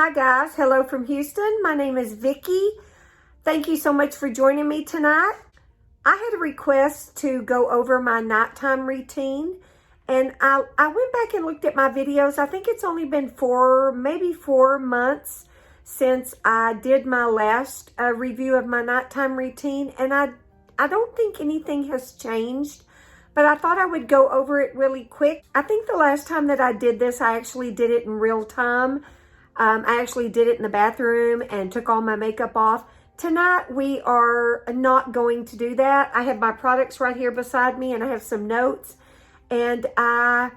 Hi guys, hello from Houston. My name is Vicki. Thank you so much for joining me tonight. I had a request to go over my nighttime routine, and I went back and looked at my videos. I think it's only been maybe 4 months since I did my last review of my nighttime routine, and I don't think anything has changed, but I thought I would go over it really quick. I think the last time that I did this, I actually did it in real time. I actually did it in the bathroom and took all my makeup off. Tonight, we are not going to do that. I have my products right here beside me, and I have some notes. And I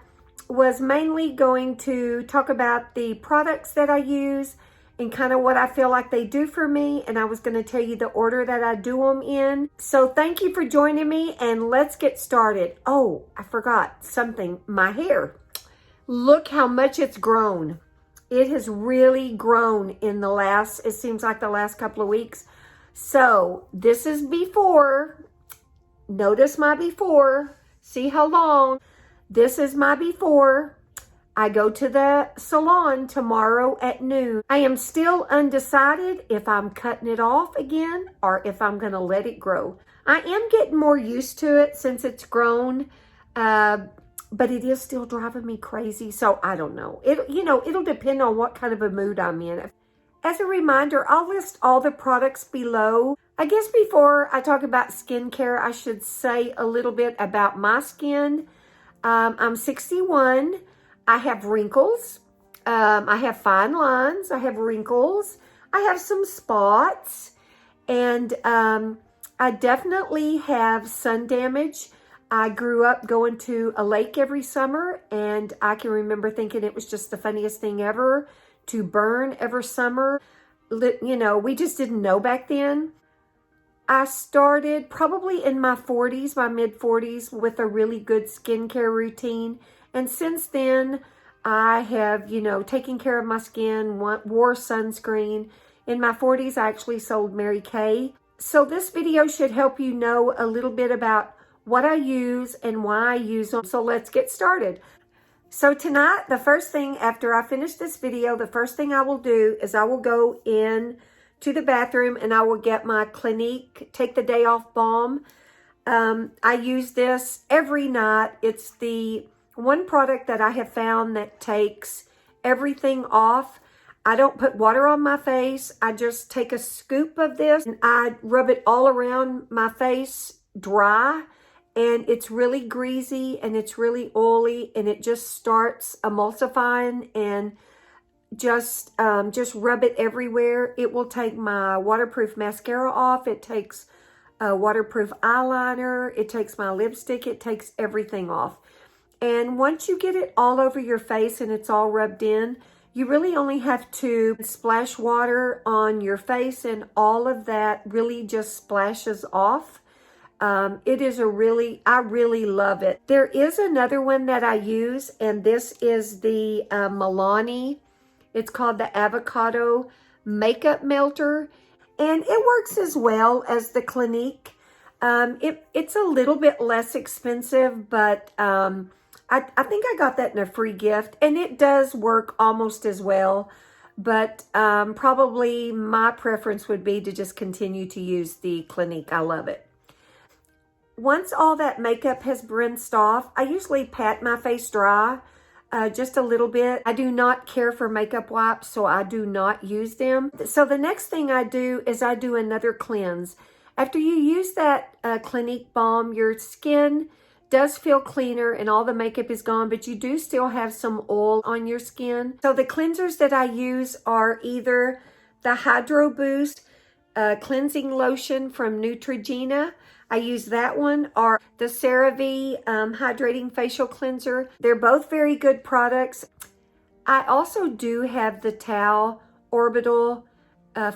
was mainly going to talk about the products that I use and kind of what I feel like they do for me. And I was going to tell you the order that I do them in. So thank you for joining me, and let's get started. Oh, I forgot something. My hair. Look how much it's grown. It has really grown in it seems like the last couple of weeks. So this is before. Notice my before. See how long? This is my before. I go to the salon tomorrow at noon. I am still undecided if I'm cutting it off again or if I'm going to let it grow. I am getting more used to it since it's grown. But it is still driving me crazy, so I don't know. It'll depend on what kind of a mood I'm in. As a reminder, I'll list all the products below. I guess before I talk about skincare, I should say a little bit about my skin. I'm 61. I have wrinkles. I have fine lines. I have wrinkles. I have some spots. And I definitely have sun damage. I grew up going to a lake every summer, and I can remember thinking it was just the funniest thing ever to burn every summer. We just didn't know back then. I started probably in my 40s, my mid-40s, with a really good skincare routine. And since then, I have, taken care of my skin, wore sunscreen. In my 40s, I actually sold Mary Kay. So this video should help you know a little bit about what I use and why I use them. So let's get started. So tonight, the first thing after I finish this video, the first thing I will do is I will go in to the bathroom and I will get my Clinique Take the Day Off Balm. I use this every night. It's the one product that I have found that takes everything off. I don't put water on my face. I just take a scoop of this and I rub it all around my face dry. And it's really greasy and it's really oily, and it just starts emulsifying, and just rub it everywhere. It will take my waterproof mascara off. It takes a waterproof eyeliner. It takes my lipstick. It takes everything off. And once you get it all over your face and it's all rubbed in, you really only have to splash water on your face, and all of that really just splashes off. I really love it. There is another one that I use, and this is the Milani. It's called the Avocado Makeup Melter, and it works as well as the Clinique. It's a little bit less expensive, but I think I got that in a free gift, and it does work almost as well. But probably my preference would be to just continue to use the Clinique. I love it. Once all that makeup has rinsed off, I usually pat my face dry just a little bit. I do not care for makeup wipes, so I do not use them. So the next thing I do is I do another cleanse. After you use that Clinique balm, your skin does feel cleaner and all the makeup is gone, but you do still have some oil on your skin. So the cleansers that I use are either the Hydro Boost cleansing lotion from Neutrogena. I use that one, or the CeraVe Hydrating Facial Cleanser. They're both very good products. I also do have the Towel Orbital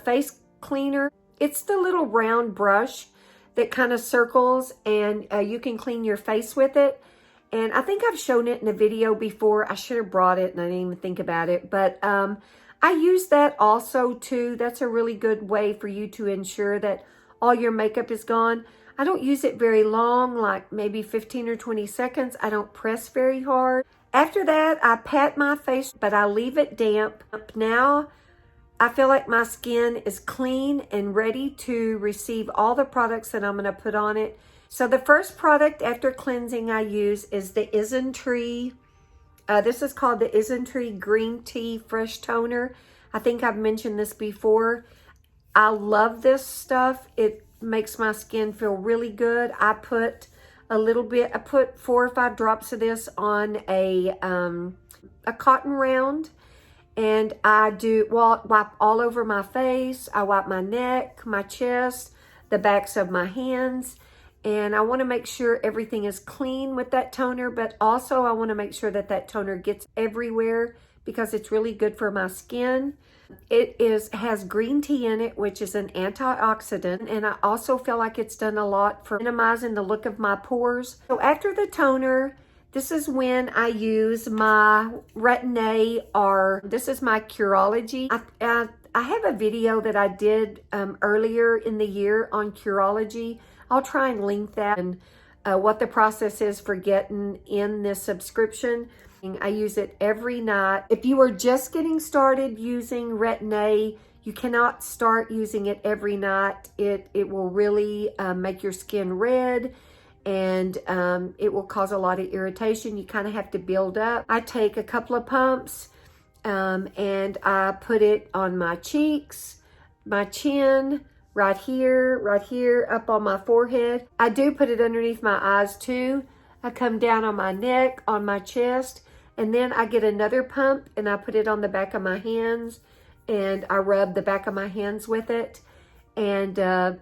Face Cleaner. It's the little round brush that kind of circles, and you can clean your face with it. And I think I've shown it in a video before. I should have brought it and I didn't even think about it. But I use that also too. That's a really good way for you to ensure that all your makeup is gone. I don't use it very long, like maybe 15 or 20 seconds. I don't press very hard. After that, I pat my face, but I leave it damp. Now, I feel like my skin is clean and ready to receive all the products that I'm going to put on it. So the first product after cleansing I use is the Isntree. This is called the Isntree Green Tea Fresh Toner. I think I've mentioned this before. I love this stuff. It makes my skin feel really good. I put a little bit, I put 4 or 5 drops of this on a cotton round. And I do wipe all over my face. I wipe my neck, my chest, the backs of my hands. And I want to make sure everything is clean with that toner. But also I want to make sure that that toner gets everywhere because it's really good for my skin. It has green tea in it, which is an antioxidant. And I also feel like it's done a lot for minimizing the look of my pores. So after the toner, this is when I use my Retin-A, or this is my Curology. I have a video that I did earlier in the year on Curology. I'll try and link that and what the process is for getting in this subscription. I use it every night. If you are just getting started using Retin-A, you cannot start using it every night. It will really make your skin red. And it will cause a lot of irritation. You kind of have to build up. I take a couple of pumps and I put it on my cheeks, my chin, right here, up on my forehead. I do put it underneath my eyes too. I come down on my neck, on my chest, and then I get another pump and I put it on the back of my hands and I rub the back of my hands with it. And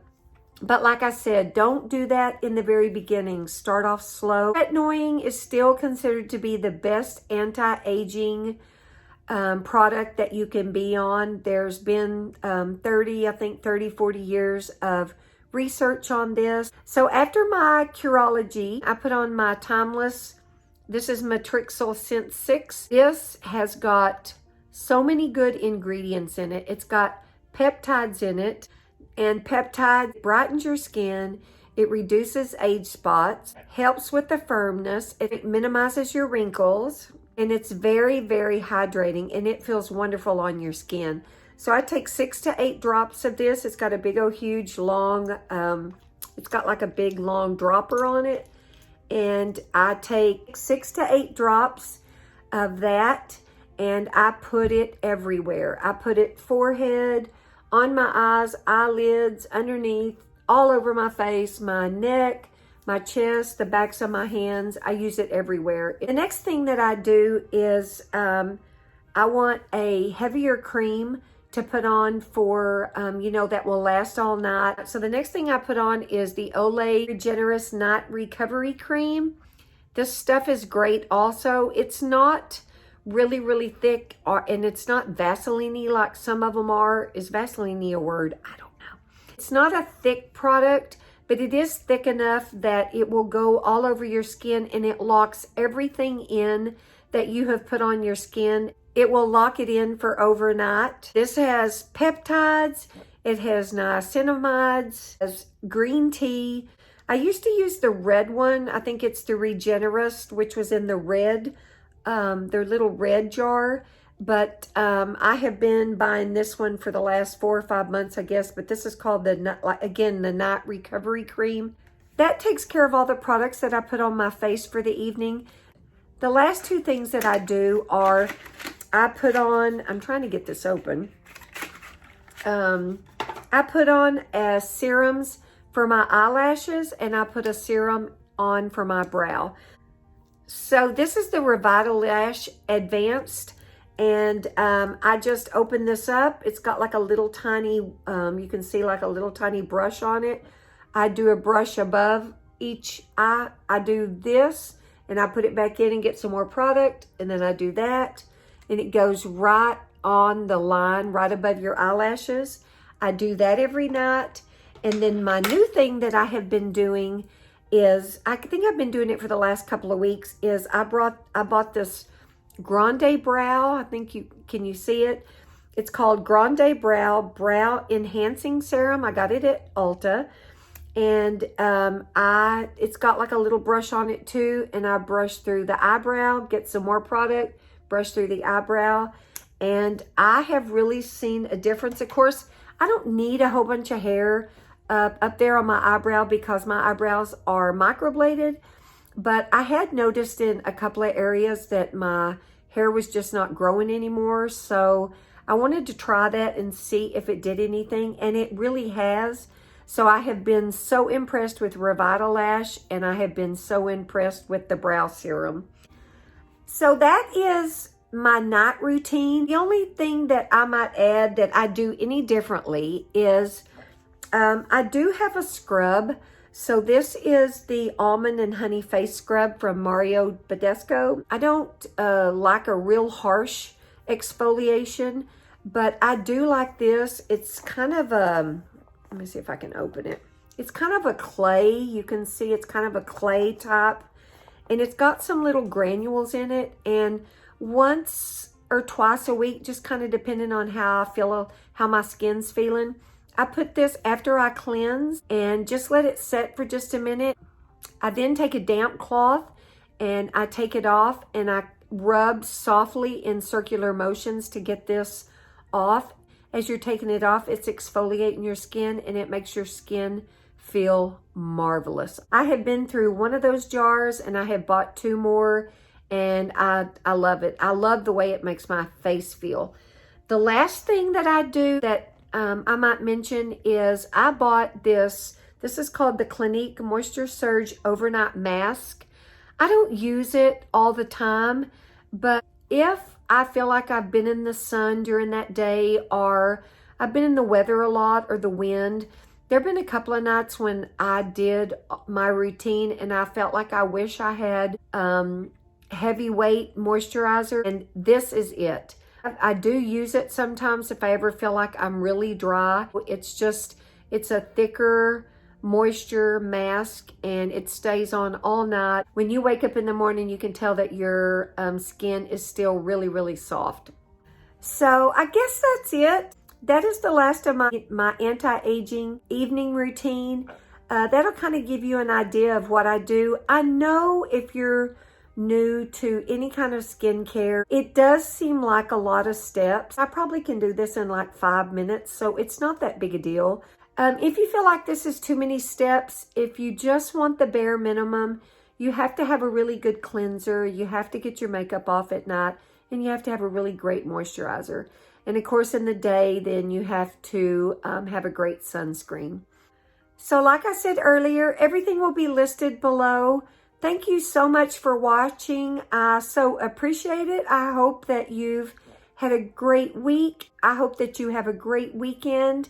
but like I said, don't do that in the very beginning. Start off slow. Tretinoin is still considered to be the best anti-aging product that you can be on. There's been 30, 40 years of research on this. So after my Curology, I put on my Timeless. This is Matrixyl Synth6. This has got so many good ingredients in it. It's got peptides in it. And peptide brightens your skin, it reduces age spots, helps with the firmness, it minimizes your wrinkles, and it's very, very hydrating, and it feels wonderful on your skin. So I take 6 to 8 drops of this. It's got a big old huge long, it's got like a big long dropper on it. And I take 6 to 8 drops of that, and I put it everywhere. I put it forehead, on my eyes, eyelids, underneath, all over my face, my neck, my chest, the backs of my hands. I use it everywhere. The next thing that I do is I want a heavier cream to put on for, that will last all night. So the next thing I put on is the Olay Regenerist Night Recovery Cream. This stuff is great also. It's not really, really thick, and it's not Vaseline-y like some of them are. Is Vaseline-y a word? I don't know. It's not a thick product, but it is thick enough that it will go all over your skin and it locks everything in that you have put on your skin. It will lock it in for overnight. This has peptides, it has niacinamides, it has green tea. I used to use the red one. I think it's the Regenerist, which was in the red, their little red jar, but I have been buying this one for the last 4 or 5 months, I guess. But this is called the Night Recovery Cream. That takes care of all the products that I put on my face for the evening. The last 2 things that I do are I put on, I'm trying to get this open. I put on serums for my eyelashes, and I put a serum on for my brow. So this is the Revitalash Advanced, and I just opened this up. It's got like a little tiny, you can see like a little tiny brush on it. I do a brush above each eye. I do this, and I put it back in and get some more product, and then I do that, and it goes right on the line, right above your eyelashes. I do that every night. And then my new thing that I have been doing is, I think I've been doing it for the last couple of weeks, is I bought this Grande brow. I think can you see it? It's called Grande Brow Enhancing Serum. I got it at Ulta. And it's got like a little brush on it too. And I brush through the eyebrow, get some more product, brush through the eyebrow. and I have really seen a difference. Of course, I don't need a whole bunch of hair up there on my eyebrow because my eyebrows are microbladed, but I had noticed in a couple of areas that my hair was just not growing anymore. So I wanted to try that and see if it did anything, and it really has. So I have been so impressed with Revitalash, and I have been so impressed with the brow serum. So that is my night routine. The only thing that I might add that I do any differently is I do have a scrub. So this is the Almond and Honey Face Scrub from Mario Badescu. I don't like a real harsh exfoliation, but I do like this. It's kind of a, let me see if I can open it. It's kind of a clay. You can see it's kind of a clay type, and it's got some little granules in it. And once or twice a week, just kind of depending on how I feel, how my skin's feeling, I put this after I cleanse and just let it set for just a minute. I then take a damp cloth and I take it off, and I rub softly in circular motions to get this off. As you're taking it off, it's exfoliating your skin, and it makes your skin feel marvelous. I have been through one of those jars, and I have bought 2 more, and I love it. I love the way it makes my face feel. The last thing that I do that I might mention is I bought this. This is called the Clinique Moisture Surge Overnight Mask. I don't use it all the time, but if I feel like I've been in the sun during that day, or I've been in the weather a lot or the wind, there have been a couple of nights when I did my routine and I felt like I wish I had heavyweight moisturizer, and this is it. I do use it sometimes if I ever feel like I'm really dry. It's a thicker moisture mask, and it stays on all night. When you wake up in the morning, you can tell that your skin is still really, really soft. So I guess that's it. That is the last of my anti-aging evening routine. That'll kind of give you an idea of what I do. I know if you're new to any kind of skincare, it does seem like a lot of steps. I probably can do this in like 5 minutes, so it's not that big a deal. If you feel like this is too many steps, if you just want the bare minimum, you have to have a really good cleanser, you have to get your makeup off at night, and you have to have a really great moisturizer. And of course in the day, then you have to have a great sunscreen. So like I said earlier, everything will be listed below. Thank you so much for watching. I so appreciate it. I hope that you've had a great week. I hope that you have a great weekend.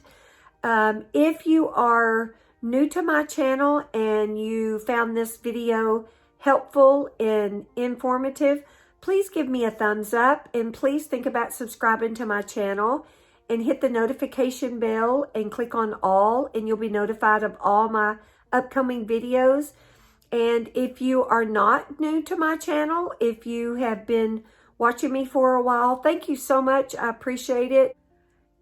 If you are new to my channel and you found this video helpful and informative, please give me a thumbs up, and please think about subscribing to my channel and hit the notification bell and click on all, and you'll be notified of all my upcoming videos. And if you are not new to my channel, if you have been watching me for a while, thank you so much. I appreciate it.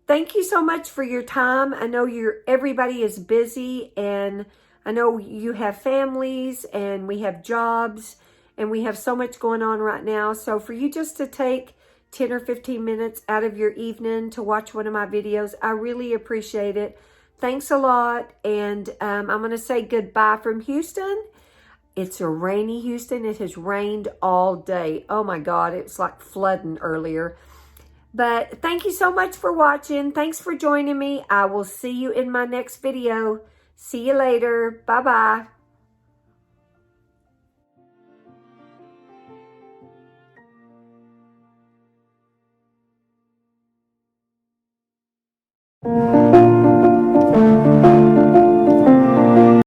Thank you so much for your time. I know everybody is busy, and I know you have families, and we have jobs, and we have so much going on right now. So for you just to take 10 or 15 minutes out of your evening to watch one of my videos, I really appreciate it. Thanks a lot. And I'm going to say goodbye from Houston. It's a rainy Houston. It has rained all day. Oh my God, it's like flooding earlier. But thank you so much for watching. Thanks for joining me. I will see you in my next video. See you later. Bye-bye.